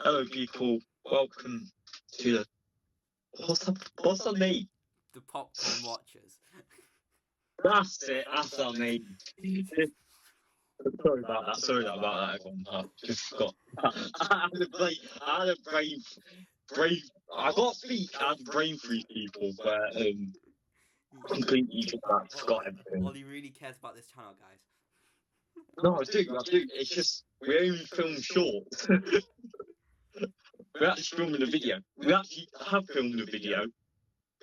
Hello, people. Welcome to the what's the name? The Popcorn Watchers. That's it. That's our name. Sorry about that. Sorry about that, everyone. I just forgot. I had a brave. I got to speak. I had a brain freeze, people, but completely just forgot everything. Ollie really cares about this channel, guys. No, I do. It's just we only film short. We're actually filming a video. We actually have filmed a video.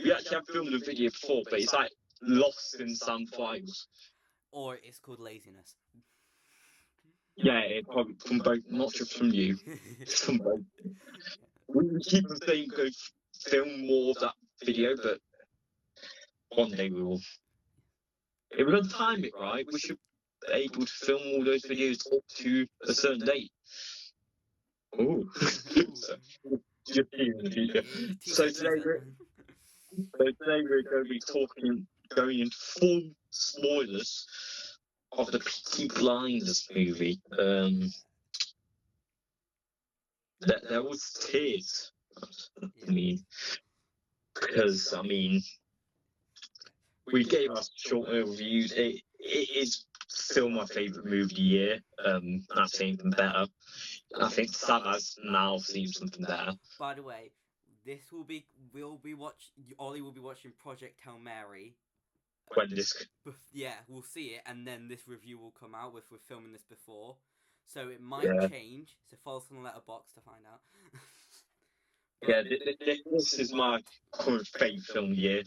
We actually have filmed a video before, but it's like lost in some files. Or it's called laziness. Yeah, it probably from both, not just from you. It's from both. We keep on saying go film more of that video, but one day we will. If we're gonna time it right, we should be able to film all those videos up to a certain date. Ooh. So today we're going to be going into full spoilers of the Peaky Blinders movie. There was tears. I mean, because we gave us short reviews. It is still my favourite movie of the year. I've seen something better. I think Sam has now seen something better. By the way, Ollie will be watching Project Hail Mary. When this, yeah, we'll see it, and then this review will come out. If we're filming this before, so it might change. So follow us on the letterbox to find out. Yeah, this is my current favourite film of the year.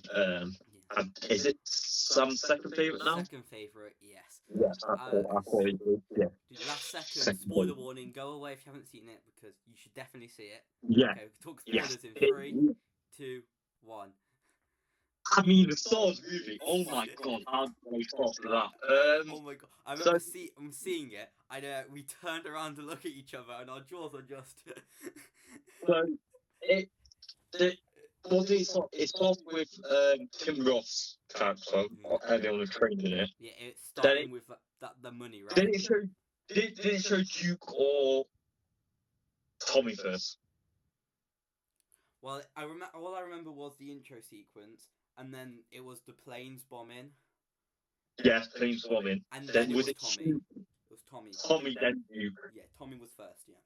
Is it Sam's second favourite now? Second favourite, yes. Yes, I thought it was. Yeah. Last second, spoiler warning. Go away if you haven't seen it because you should definitely see it. Yeah. Okay, talk spoilers in 3, 2, 1. I mean, the Star Wars movie. Oh my god, how do I stop that? Oh my god, I remember I'm seeing it. We turned around to look at each other, and our jaws are just. So it starts with Tim Roth's character early on the train in it. Yeah, it's starting with the money, right? Did it show Duke or Tommy first? Well, all I remember was the intro sequence, and then it was the planes bombing. Yeah, planes bombing. And then was it Tommy? It was Tommy. Tommy, then Duke. Yeah, Tommy was first. Yeah.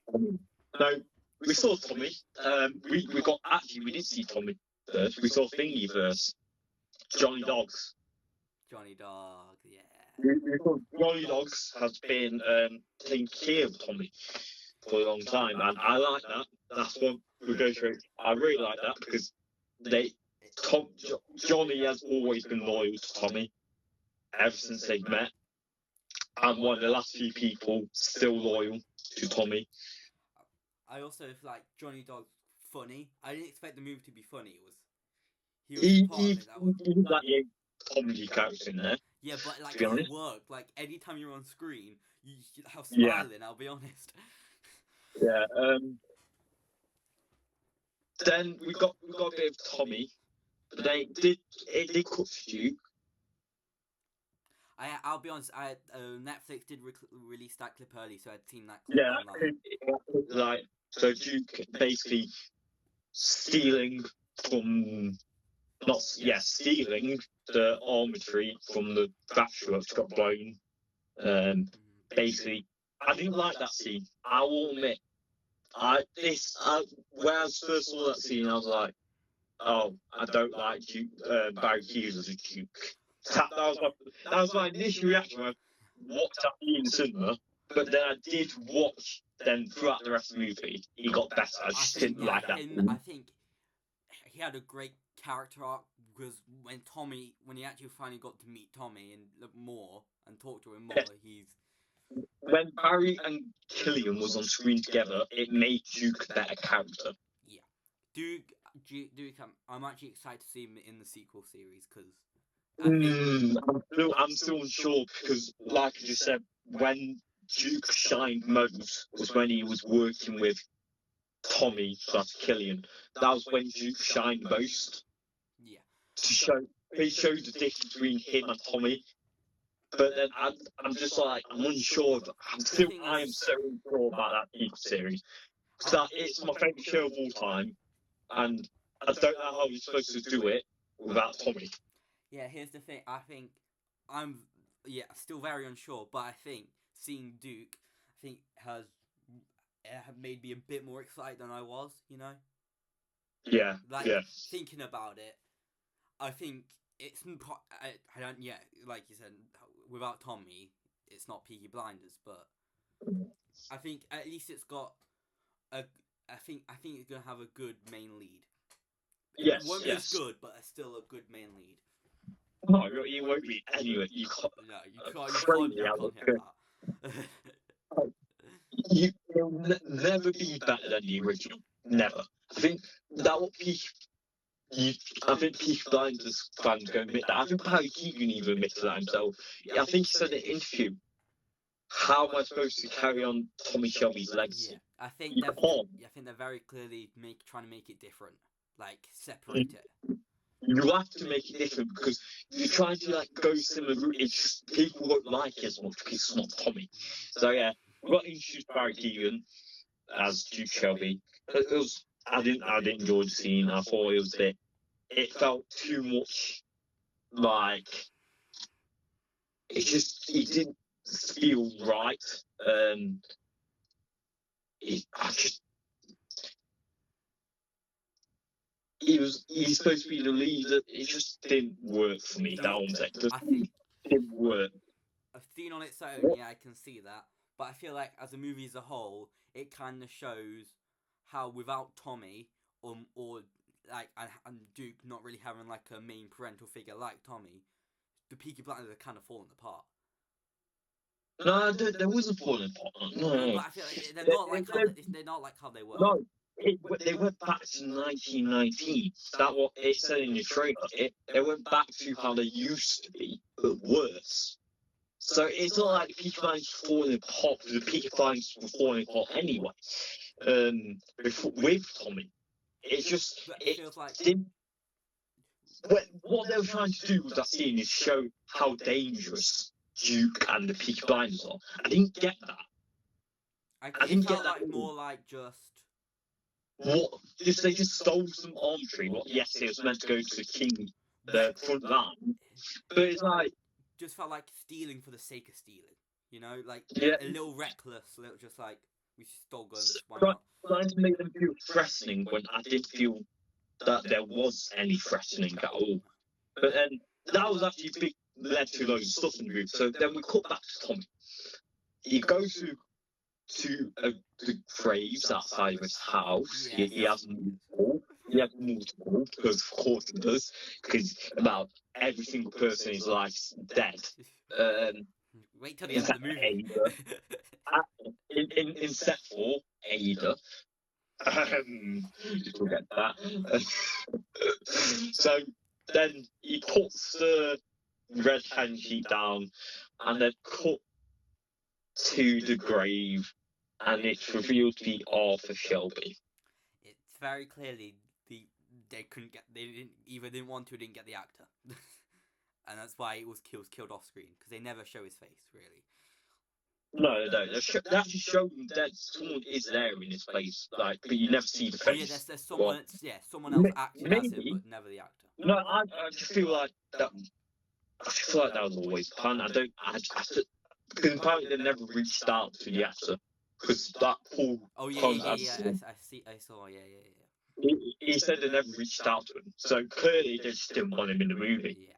No, we saw Tommy. We didn't see Tommy first. We saw Thingy first. Johnny Dogs. Johnny Dog, yeah. We saw Johnny Dogs has been taking care of Tommy for a long time, and I like that. That's what we go through. I really like that because Johnny has always been loyal to Tommy ever since they've met, and one of the last few people still loyal to Tommy. I also like Johnny Dog's funny. I didn't expect the movie to be funny. He was like a comedy character in there. Yeah, but like it worked. Like anytime you're on screen, you have smiling. Yeah. I'll be honest. Yeah. Then we got a bit of Tommy, but they did cut Duke. I'll be honest. Netflix did release that clip early, so I'd seen that clip online. So Duke basically stealing the armory from the factory which got blown. Basically, I didn't like that scene. I will admit. When I first saw that scene, I was like, "Oh, I don't like Duke, Barry Hughes as a Duke." That was my initial reaction when I watched that scene in the cinema. But then I did watch. Then throughout the rest of the movie, he got better. I just didn't like that. I think he had a great character arc because when he actually finally got to meet Tommy and look more and talk to him more, When Barry and Killian was on screen together, it made Duke a better character. Yeah, Duke. I'm actually excited to see him in the sequel series because I'm still unsure because, like I just said, when Duke shined most was when he was working with Tommy / Killian. That was when Duke shined most. Yeah. He showed the difference between him and Tommy. But then I'm just like, I'm unsure. I am so unsure about that sequel series. That it's my favourite show of all time, and I don't know how you're supposed to do it without Tommy. Yeah, here's the thing. I think I'm still very unsure, but I think seeing Duke, I think has made me a bit more excited than I was. You know, Yeah, like yeah. thinking about it, I think it's I don't like you said, without Tommy, it's not Peaky Blinders, but I think at least it's got a. I think it's gonna have a good main lead. Yes, It won't be as good, but it's still a good main lead. No, you won't be anyway. You can't. No, you can't hit that. You'll never be better than the original. Never. I think that what I think Peaky Blinders fans go admit that. I think Barry Keoghan even admitted that himself. I think he said in an interview, "How am I supposed to carry on Tommy Shelby's legacy?" Yeah, I think they're very clearly trying to make it different, like separate it. You have to make it different because if you're trying to like go similar route, it's just people won't like it as much because it's not Tommy. So yeah, we got introduced Barry Keoghan as Duke Shelby. I didn't enjoy the scene. I thought it felt too much like it didn't feel right. He's supposed to be the leader. It just didn't work for me. That one it just didn't work. I've seen on its own, yeah, I can see that. But I feel like as a movie as a whole, it kind of shows how without Tommy, or like and Duke not really having like a main parental figure like Tommy, the Peaky Blinders are kind of falling apart. No, there wasn't falling apart. No, but I feel like they're not like how they were. No, they went back to 1919. That what it said in the trailer. They went back to how they used to be, but worse. So it's not like the Peaky Blinders falling apart. The Peaky Blinders were falling apart anyway. With Tommy, it's just it feels like what they were trying to do with that scene is show how dangerous Duke and the Peaky Blinders are. I didn't get that. I didn't get that. Like more like just what? They just stole some armory. What? Yes, it was meant to go to the king, the front line, but it's like just felt like stealing for the sake of stealing. You know, like a little reckless, a little just like we stole guns. Why not? Trying to make them feel threatening when I didn't feel that there was any threatening at all. But then that was actually led to loads of stuff in the movie. So then we cut back to Tommy. He goes to the graves outside of his house. Yeah. He has multiple. Because of course he does. Because about every single person in his life's dead. Wait till the end of the movie. in set 4, Ada. You forget that. So then he puts the red handkerchief down and then cut to the grave, and it's revealed to be Arthur Shelby. It's very clearly they didn't want to, didn't get the actor, and that's why he was killed off screen because they never show his face really. No, they actually show that someone is there in his place, like, but you never see the face. Oh, yeah, there's someone. Someone else acting as him, but never the actor. No, I just feel like that. I feel like that was always planned. Because apparently they never reached out to the actor because that Paul. Oh yeah. I saw. Yeah. He said they never reached out to him, so clearly they just didn't want him in the movie.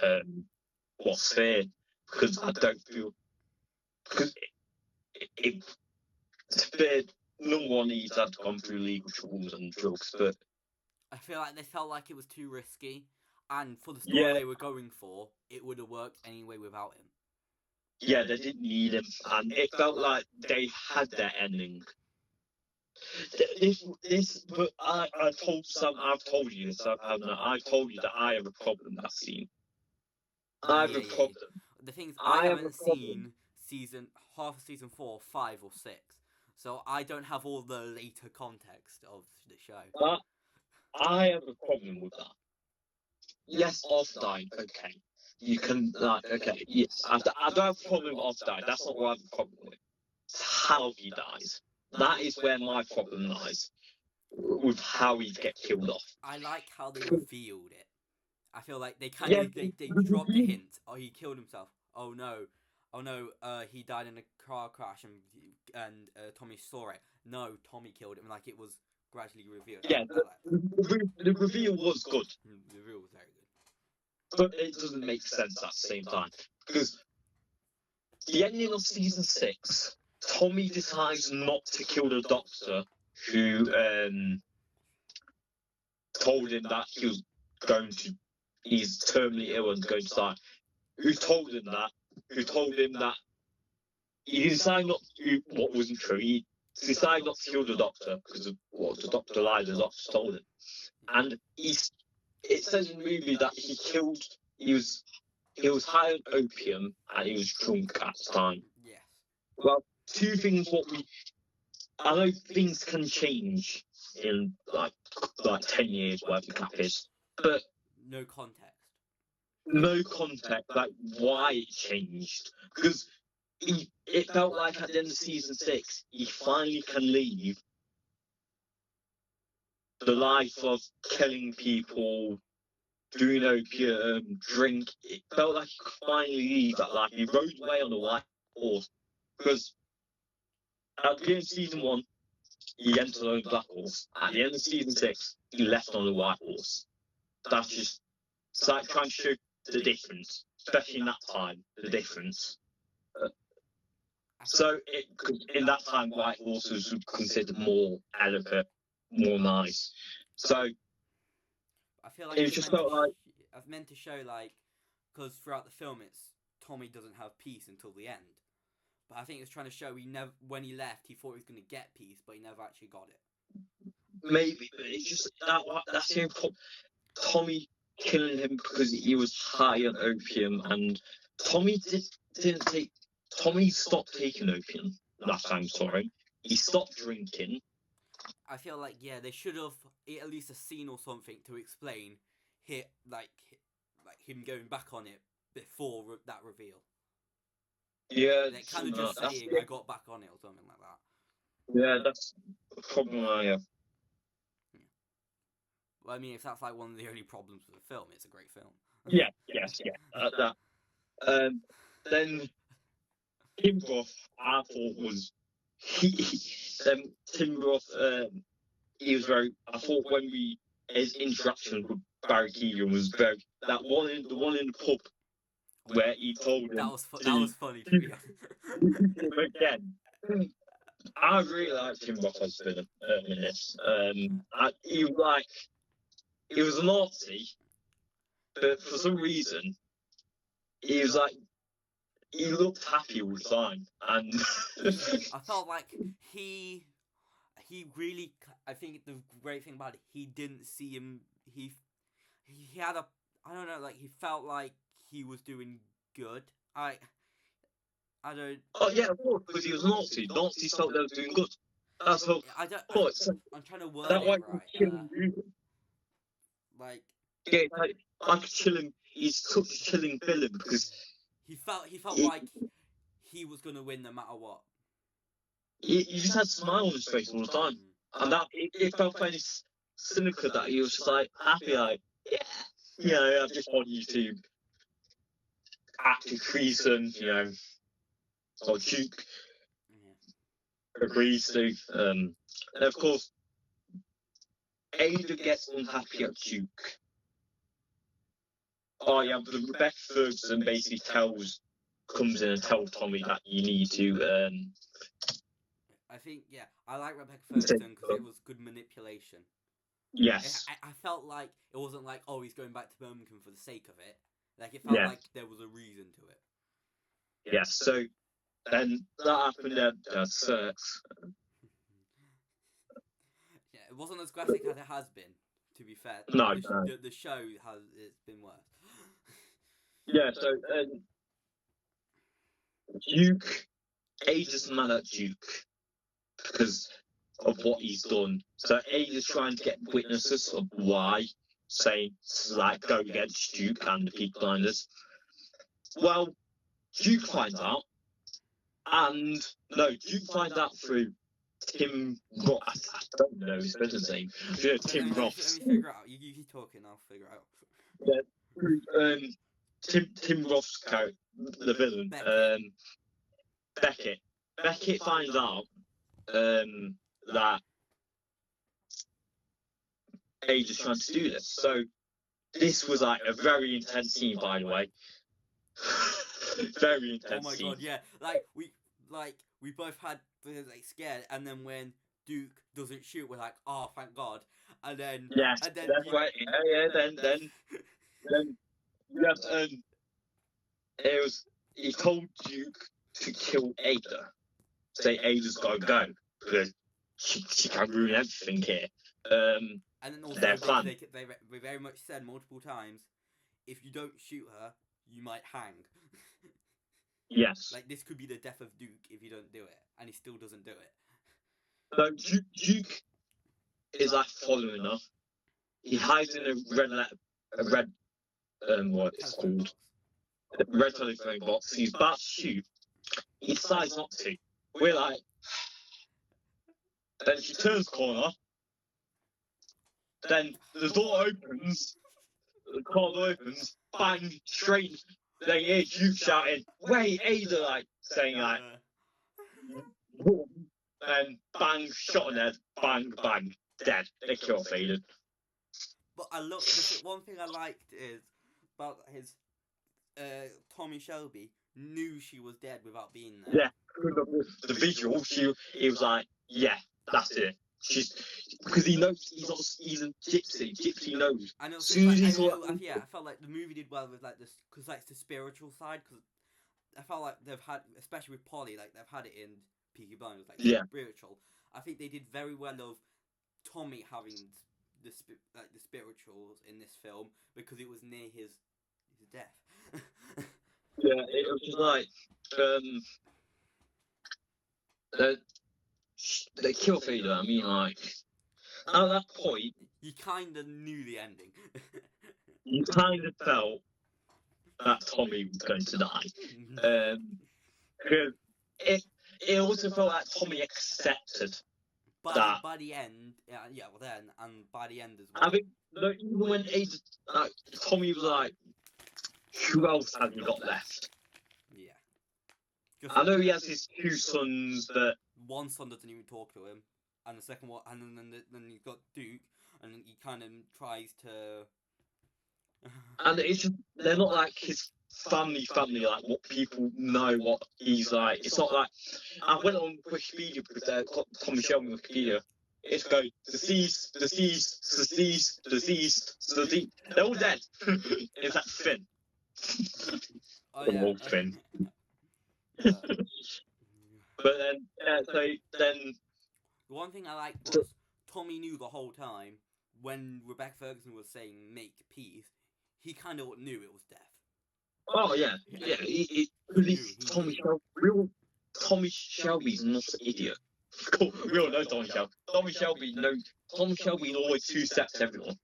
Yeah. What's fair? Because I don't feel. Because it's fair. Number one, he's had gone through legal troubles and drugs, but I feel like they felt like it was too risky, and for the story they were going for, it would have worked anyway without him. Yeah, they didn't need him, and it felt like they had their ending. But I've told you this. I told you that I have a problem with that scene. I have a problem. The thing is, I haven't seen half of season 4, 5, or 6, so I don't have all the later context of the show. I have a problem with that. Yes, Arthur died. Okay, you can okay. Yes, I don't have a problem with Arthur died. That's not what I have a problem with. It's how he dies. that is where my problem lies with how he get killed off. I like how they revealed it. I feel like they kind Yeah, of they dropped a hint. Oh, he killed himself. Oh no, he died in a car crash and Tommy saw it. No, Tommy killed him. Like it was gradually revealed. Yeah, the reveal was good, The reveal was very good. but it doesn't make sense at the same time because the ending of season 6, Tommy decides not to kill the doctor who told him that he's terminally ill and going to die. Who told him that? Who told him that he decided not to, what wasn't true. He decided not to kill the doctor because of what the doctor lied, the doctor told him. And it says in the movie that he was high on opium and he was drunk at the time. Yes. Well, two things I know things can change in like 10 years, whatever the cap is, but no context. No context, like why it changed. Because it felt like at the end of season 6, he finally can leave the life of killing people, doing opium, drink. It felt like he could finally leave that life. He rode away on the white horse. Because at the end of season 1, he entered on the black horse. At the end of season 6, he left on the white horse. That's just, it's like trying to show the difference, especially in that time, the difference. So, in that time, white horses were considered more elegant, more nice. So, I feel like it just felt like I've meant to show because throughout the film, Tommy doesn't have peace until the end. But I think it's trying to show when he left, he thought he was going to get peace, but he never actually got it. Maybe, but it's just that's the only problem. Tommy killing him because he was high on opium, and Tommy didn't take. Tommy stopped taking opium last time. Sorry, he stopped drinking. I feel like they should have at least a scene or something to explain him going back on it before that reveal. Yeah, they kind of just saying I got back on it or something like that. Yeah, that's the problem I have. Well, I mean, if that's one of the only problems with the film, it's a great film. Yeah. Then Tim Roth, I thought was Tim Roth. He was very. I thought his interaction with Barry Keoghan was very. The one in the pub where he told him that was funny to me. Again, I really liked Tim Roth as villain in this. He was a Nazi, but for some reason, he looked happy all the time, and I felt like he really. I think the great thing about it, he didn't see him. He had a. I don't know. He felt like he was doing good. I don't. Oh yeah, of course, because he was a Nazi. Nazis felt they were doing good. That's what. I'm trying to word it right. Like chilling. He's such a chilling villain because he felt like he was gonna win no matter what. He just had a smile on his face all the time, and that it felt very cynical that he was just happy, I just want you to act in treason, or Duke agrees to, and of course, Ada gets unhappy at Duke. Oh yeah, but Rebecca Ferguson basically comes in and tells Tommy that you need to. I think I like Rebecca Ferguson because it was good manipulation. Yes. I felt like it wasn't he's going back to Birmingham for the sake of it. It felt like there was a reason to it. Yes. So then that happened. That sucks. It wasn't as graphic as it has been. To be fair, no. The show it's been worse. Yeah. So Duke, Ada's mad at Duke because of what he's done. So Ada's trying to get witnesses of why, saying go against Duke and the Peaky Blinders. Well, Duke finds out, Duke finds out through Tim Roth. I don't know his business name. Yeah, Tim Roth. Let me figure it out. You keep talking, I'll figure it out. Yeah, Tim Roth's character, the villain. Beckett. Beckett finds out that Age is trying to do this. So this was like a very intense scene, by the way. Very intense. Oh my scene. god, yeah. We both had like scared, and then when Duke doesn't shoot, we're like, oh, thank God. And then Yes, and then that's right. Then it was. He told Duke to kill Ada. Say Ada's got to go because she can ruin everything here. And then also their fun. They very much said multiple times, if you don't shoot her, you might hang. Yes. Like, this could be the death of Duke if you don't do it, and he still doesn't do it. So Duke is like following her. He hides in a red what it's called, a red telephone box. He's about to shoot. He decides not to. We're like, then she turns corner. Then the door opens. The car door opens. Bang! Straight. Then you hear Duke shouting, "Wait, Ada!" Like saying like. Then bang, shot in head, bang, bang, dead. They kill Ada. But one thing I liked is about his Tommy Shelby knew she was dead without being there. Yeah, the visual. He was like, yeah, that's it. Because he knows he's a gypsy. Gypsy knows. And it was Soon as he's I felt like the movie did well with like this, because like the spiritual side. Because I felt like they've had, especially with Polly, like they've had it in Peaky Blinders, like spiritual. I think they did very well of Tommy having the spirituals in this film because it was near his death. Yeah, it was just like they kill Ada. I mean, like at that point, you kind of knew the ending. You kind of felt that Tommy was going to die. Because it also felt like Tommy accepted that. By the end, and by the end as well. I think even when Tommy was like, who else have you got left? Yeah. I know he has his two sons, but one son doesn't even talk to him, and the second one, and then you've got Duke, and he kind of tries to. And it's just, they're not like his family, like what people know what he's like. It's not like, I went on Wikipedia because they've got Tommy Shelby on Wikipedia. It's go, deceased. They're all dead. It's that Finn. Oh yeah. Old Finn. But then, the one thing I liked was Tommy knew the whole time when Rebecca Ferguson was saying make peace, he kind of knew it was death. Oh yeah. Tommy Shelby's not an idiot. We all know Tommy Shelby. Tommy Shelby always two steps everyone.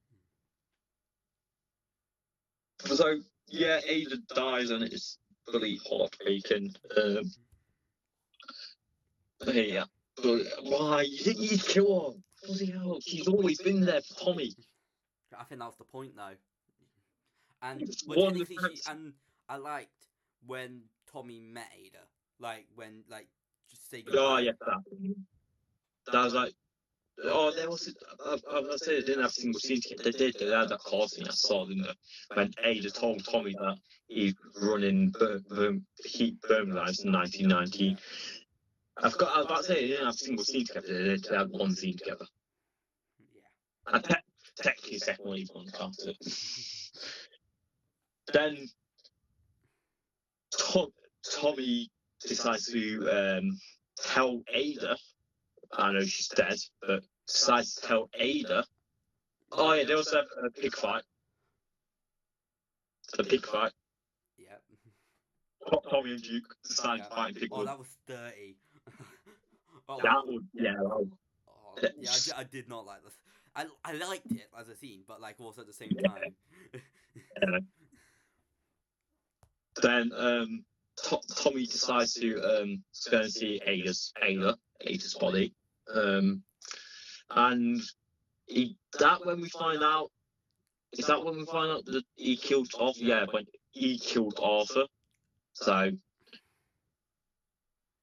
So yeah, Ada dies and it's really heartbreaking. Yeah, but why? You didn't need to kill her. Bloody hell, she's always been there for Tommy. I think that was the point, though. And I liked when Tommy met Ada, like when just say goodbye. Oh yeah, that was like, oh, there was. I was saying they didn't have a single scene together. They did. They had that car scene I saw, didn't they? When Ada told Tommy that he's running Birmingham in 1990. I was about to say they didn't have a single scene together. They had one scene together. Yeah. And technically, the second one even on the carpet. Then Tommy decides to tell Ada. I know she's dead, but decides to tell Ada. Oh yeah, they also have a pig fight. A pig fight. Yeah. Tommy and Duke decide to fight a pig. Oh, that was dirty. I did not like this. I liked it as a scene, but also at the same time. Then Tommy decides to go and see Ada's body. And that when we find out, is that when we find out that he killed Arthur? Yeah, when he killed Arthur. So,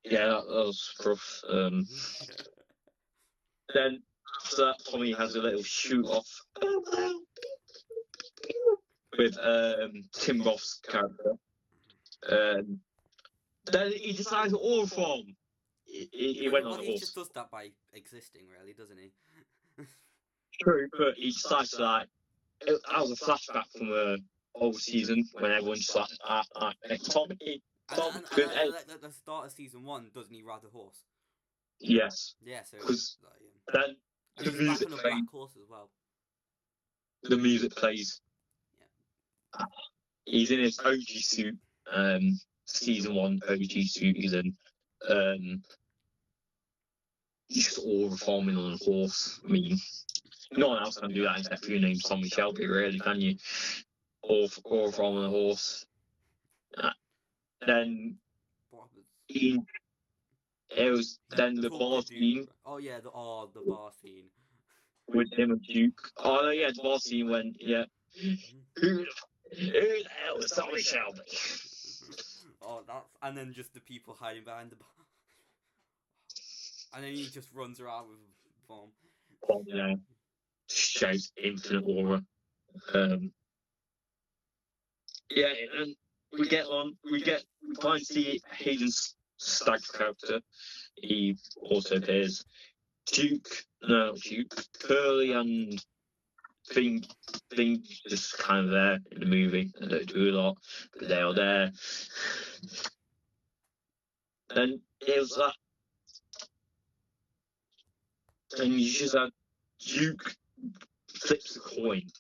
yeah, that was rough. Then after that, Tommy has a little shoot off with Tim Roth's character. Then he decides to all from. He went on a he horse. just does that by existing, really, doesn't he? True, but he decides to that was a flashback from the old season when everyone's just like Tommy. At the start of season 1, doesn't he ride the horse? Yes. Yeah, so because and the he's music back on a plays. black horse as well. The music plays. Yeah. He's in his OG suit. Season 1 OG suit. He's in. He's just all reforming on a horse. I mean, no one else can do that except for your name, Tommy Shelby, really, can you? All reforming on a horse. Then then the bar scene. Oh yeah, the bar scene with him and Duke. Oh no, yeah, the bar scene when who the hell is Tommy Shelby? Oh, that's and then just the people hiding behind the bar, and then he just runs around with a bomb. Oh yeah, shouts infinite aura. Yeah, and we finally see Hayden Stagg's character. He also appears. Curly and Thing just kind of there in the movie. They don't do a lot, but they are there. Then it was that. Then you just had Duke flips the coin.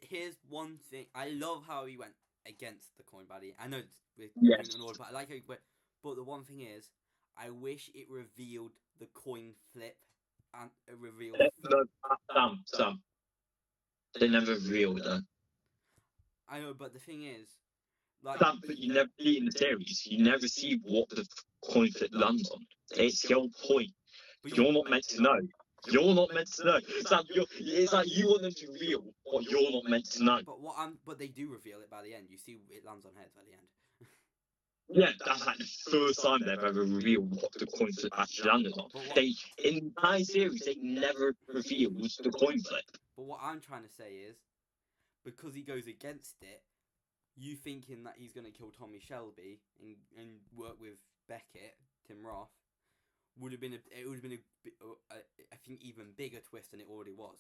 Here's one thing. I love how he went against the coin baddie. I know it's an order, but I like how he went. But the one thing is, I wish it revealed the coin flip and it revealed. No, Sam. They never revealed that. I know, but the thing is, like, Sam, but you never see in the series. You never see what the coin flip lands on. It's the whole point. But you're not meant to know. You're not meant to know. Sam, it's like you want them to reveal what you're not meant to know. But they do reveal it by the end. You see, it lands on heads by the end. Yeah, that's like the first time they've ever revealed what the coin flip actually landed on. In the entire series, they never revealed the coin flip. But what I'm trying to say is, because he goes against it, you thinking that he's going to kill Tommy Shelby and work with Beckett, Tim Roth, would have been I think even bigger twist than it already was.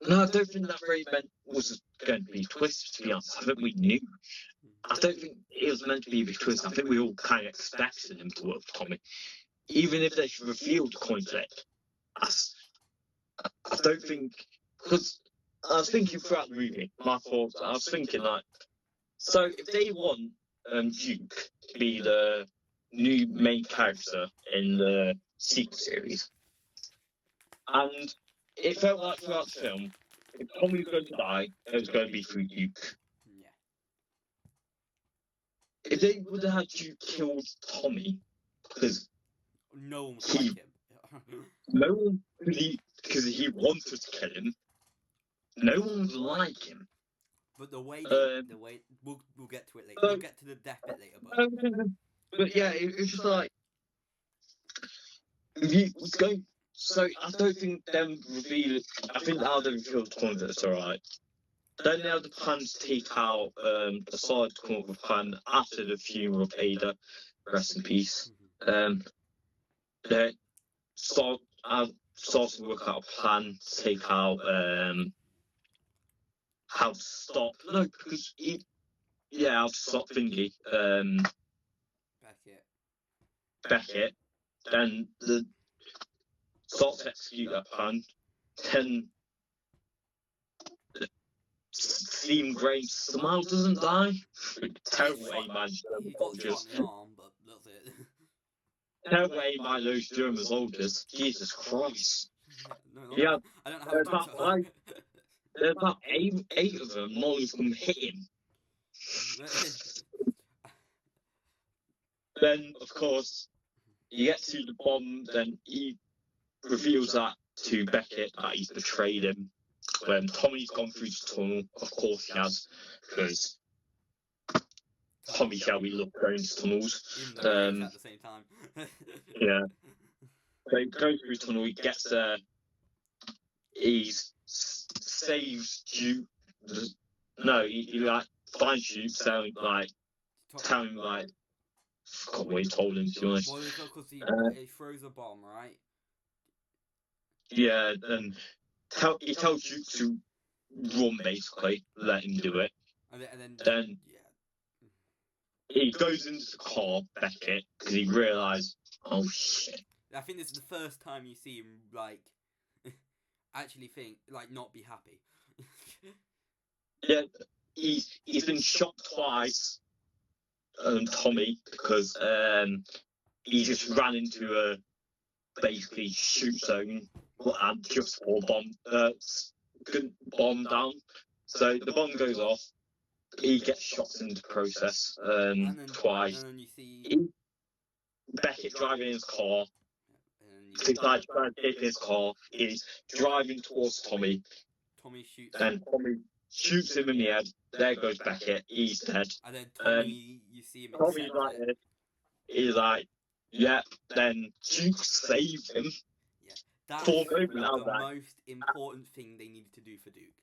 No, I don't think that really was going to be a twist, to be honest. I think we knew. I don't think it was meant to be a big twist. I think we all kind of expected him to work with Tommy. Even if they revealed the coin flip. I don't think... Because I was thinking throughout the movie, my thoughts, I was thinking like... So if they want Duke to be the new main character in the sequel series, and it felt like throughout the film, if Tommy was going to die, it was going to be through Duke. Yeah. If they would have had Duke kill Tommy, because no one would like him. No one, because he wanted to kill him. No one would like him. But the way we'll get to it later. We'll get to the death bit later. But yeah, it's just like he was going. So I don't think them reveal. I think how they reveal the coin flip's alright. Then they have the plan to take out the side coin flip plan after the funeral of Ada. Rest in peace. They start to work out a plan to take out how to stop. No, because how to stop Thingy. Beckett. Then the start to execute that plan. Then Stephen Gray somehow doesn't die. Terrible aim by He got shot in the arm, but that's it. Terrible aim by those German soldiers. Jesus Christ. I don't have time. There's about eight of them, none of them hit him. Then, of course, he gets to the bomb, then he reveals that to Beckett that he's betrayed him. When Tommy's gone through the tunnel, of course he has, because Tommy Shelby loved going to tunnels. Even though he hates at the same time. Yeah. So he goes through the tunnel, he gets there, saves Duke. No, he like finds Duke, telling him like, I forgot what he told him, to be honest. Well, because he throws a bomb, right? Yeah, and he tells Duke to run, basically, let him do it. And then he goes into the car, Beckett, because he realised, oh shit. I think this is the first time you see him, like, actually think, like, not be happy. Yeah, he's been shot twice, Tommy, because he just ran into a basically shoot zone and just saw bomb down. So the bomb goes off. He gets shot in the process twice. And then you see Beckett driving in his car. Driving in his car. He's driving towards Tommy. Tommy shoots him. Tommy shoots him in the head. There goes Beckett. He's dead. And then Tommy, you see him Tommy's like it. He's like, yeah. Then Duke saved him. Yeah, that's the most important thing they needed to do for Duke.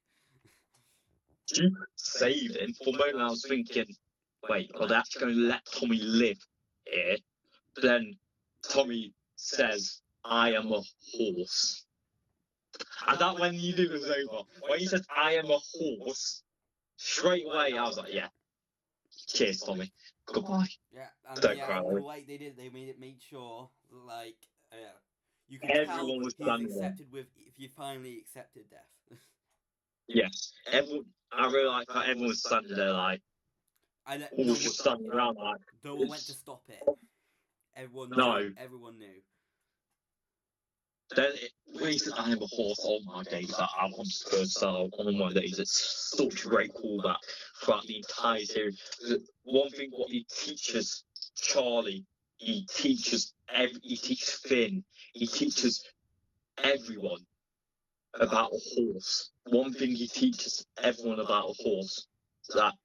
Duke saved him. For a moment, I was thinking, wait, are they actually going to let Tommy live here? But then Tommy says, I am a horse. And that when you knew it was over. When he said, I am a horse, straight away, I was like, yeah. Cheers, Tommy. Goodbye. Yeah, and Don't cry. The way they did, they made sure, like, you could everyone tell he's accepted with, if you finally accepted death. Yes. I really like that everyone was standing there like, all just standing around like. No one went to stop it. Everyone knew. Then when he said, I am a horse, oh my days, I want to go style, oh my days, it's such a great callback throughout the entire series. One thing, what he teaches Charlie, he teaches Finn, he teaches everyone about a horse. One thing he teaches everyone about a horse is that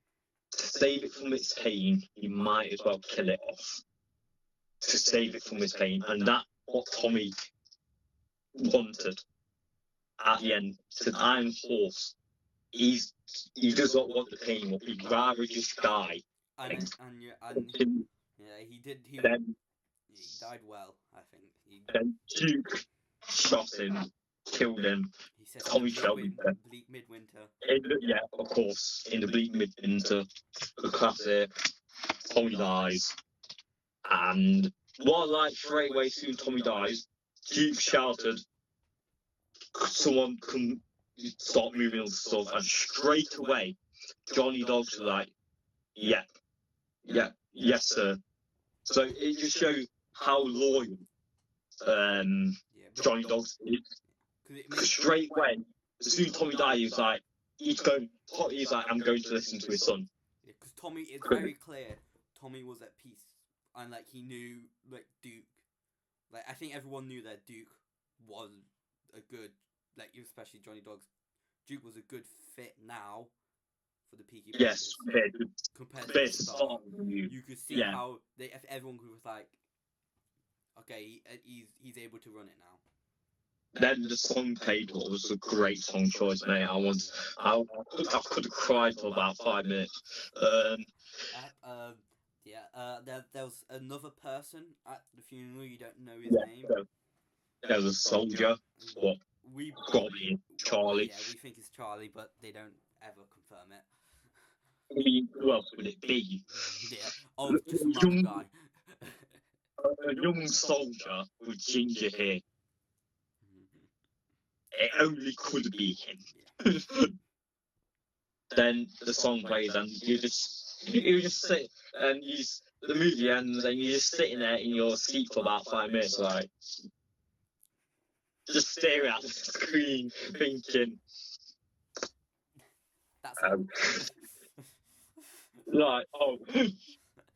to save it from its pain, you might as well kill it off. To save it from its pain. And that's what Tommy wanted at the end. He said, I'm a horse. He does not want the pain, he'd rather just die. He did. He died well, I think. Then Duke shot him, killed him. He said Tommy Shelby. Bleak midwinter. Yeah, of course. In the bleak midwinter, the classic, Tommy dies. And what, like, straight away soon Tommy dies, Duke shouted, someone can start moving on stuff, and straight away, Johnny Dogs was like, yes, sir. So it just shows how loyal Johnny Dogs is. Because straight away, as soon as Tommy died, he was like, I'm going to listen to his son. Because Tommy, it's very clear, Tommy was at peace, and like he knew, like, Duke, like, I think everyone knew that Duke was a good, like, especially Johnny Dogs, Duke was a good fit now for the Peaky. Yes, compared to the start. You could see how everyone was like, okay, he's able to run it now. Then the song played, what was a great song choice, mate. I could have cried for about 5 minutes. There was another person at the funeral. You don't know his name. There was a soldier. What? Probably Charlie. Yeah, we think it's Charlie, but they don't ever confirm it. Who else would it be? Yeah. Just another guy. A young soldier with ginger hair. It only could be him. Yeah. Then the song plays, and you just sit, and the movie ends, and you're just sitting there in your seat for about 5 minutes, like, just staring at the screen, thinking, like,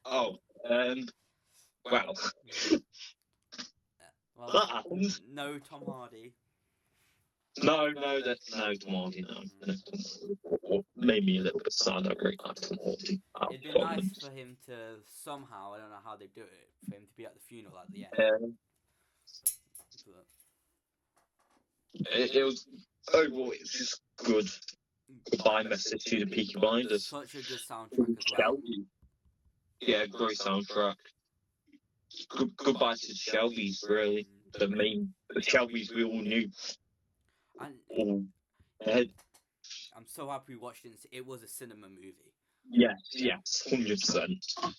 well. Well, That happened. no Tom Hardy. No, Tom Hardy, no. Made me a little bit sad. I really like Tom Hardy. It'd be nice for him to somehow, I don't know how they do it, for him to be at the funeral at the end. But It was overall, it's just good. Goodbye message to the Peaky Blinders. such a good soundtrack as well. Shelby. Yeah, great soundtrack. Goodbye to the Shelbys, really. The Shelbys we all knew. And All dead. I'm so happy we watched it. It was a cinema movie. Yes, 100%.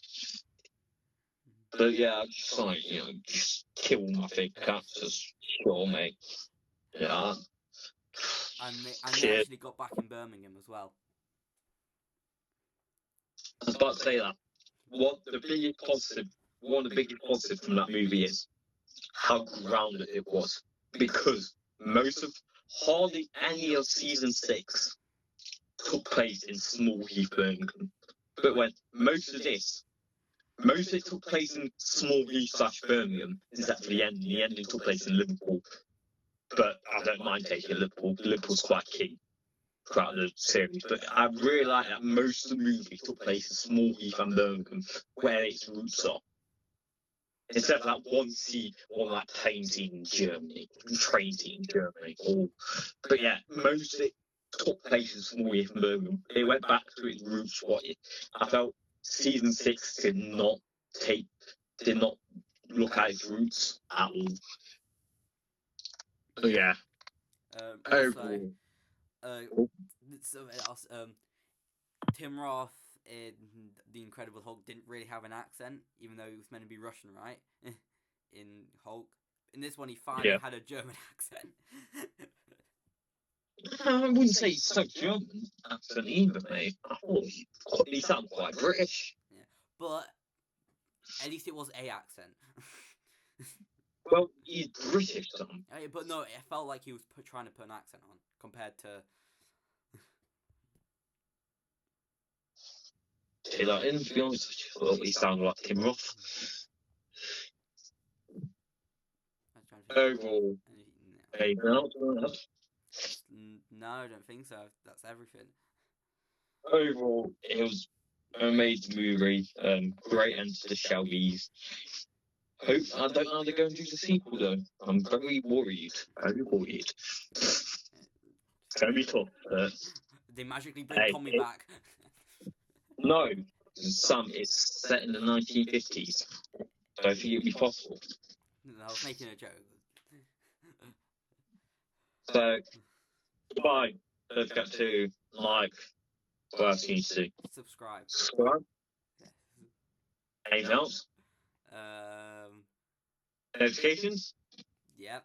But yeah, just like, just kill my fake characters. Sure, mate. Yeah. And they actually got back in Birmingham as well. I was about to say that. One of the biggest positives from that movie is how grounded it was. Because hardly any of season 6 took place in small Heath, Birmingham. But when most of it took place in small Heath / Birmingham, except for the end. The ending took place in Liverpool. But I don't mind taking Liverpool. Liverpool's quite key throughout the series. But I really like that most of the movie took place in small Heath and Birmingham, where its roots are. Except for that one scene, or that plane scene in Germany, train scene in Germany. But yeah, most of it took place in small Heath and Birmingham. It went back to its roots. I felt season 6 did not look at its roots at all. But yeah. Also, something else. Tim Roth in The Incredible Hulk didn't really have an accent, even though he was meant to be Russian, right? In Hulk. In this one, he finally had a German accent. I wouldn't say he's so German accent either, mate. I thought he sounded quite British. Yeah, but at least it was a accent. Well, he's British, though. But no, it felt like he was trying to put an accent on, compared to... To be honest, I thought he sounded like Tim Roth. Overall, anything else? No, I don't think so. That's everything. Overall, it was an amazing movie. Great end to the Shelbys. I don't know how they're going to do the sequel, though. I'm very worried. It's going to be tough. They magically bring Tommy back. No, Sam, it's set in the 1950s. I don't think it'd be possible. I was making a joke. So, goodbye. Don't forget to like, what else you need to do? Subscribe. Anything else? Notifications? Yep.